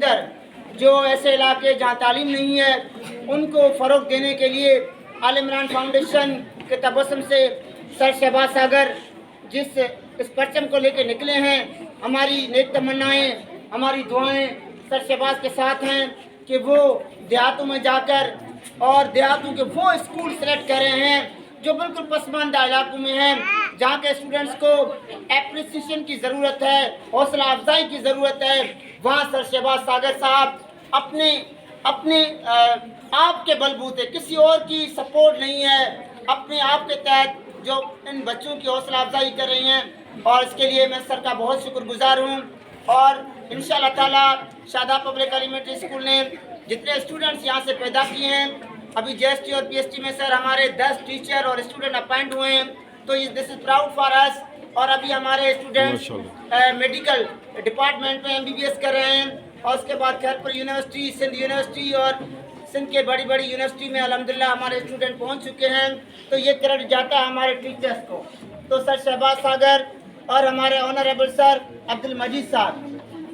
اندر جو ایسے علاقے جہاں تعلیم نہیں ہے ان کو فروغ دینے کے لیے عال عمران فاؤنڈیشن کے تبسم سے سر شہباز ساگر جس اس پرچم کو لے کے نکلے ہیں، ہماری نیک تمنائیں، ہماری دعائیں سر شہباز کے ساتھ ہیں کہ وہ دیہاتوں میں جا کر اور دیہاتوں کے وہ اسکول سلیکٹ کر رہے ہیں جو بالکل پسماندہ علاقوں میں ہیں، جہاں کے اسٹوڈنٹس کو اپریسیشن کی ضرورت ہے، حوصلہ افزائی کی ضرورت ہے۔ وہاں سر شہباز ساگر صاحب اپنے آپ کے بلبوتے، کسی اور کی سپورٹ نہیں ہے، اپنے آپ کے تحت جو ان بچوں کی حوصلہ افزائی کر رہی ہیں، اور اس کے لیے میں سر کا بہت شکر گزار ہوں۔ اور انشاءاللہ تعالیٰ شاداب پبلک ایلیمنٹری اسکول نے جتنے اسٹوڈنٹس یہاں سے پیدا کیے ہیں، ابھی جے ایس ٹی اور پی ایس ٹی میں سر ہمارے 10 ٹیچر اور اسٹوڈنٹ اپائنٹ ہوئے ہیں، تو دس از پراؤڈ فار اس۔ اور ابھی ہمارے اسٹوڈنٹس میڈیکل ڈپارٹمنٹ میں MBBS کر رہے ہیں، اور اس کے بعد خیرپور یونیورسٹی، سندھ یونیورسٹی اور سندھ کے بڑی بڑی یونیورسٹی میں الحمدللہ ہمارے اسٹوڈنٹ پہنچ چکے ہیں، تو یہ کریڈٹ جاتا ہے ہمارے ٹیچرس کو۔ تو سر شہباز ساگر اور ہمارے آنریبل سر عبد المجید صاحب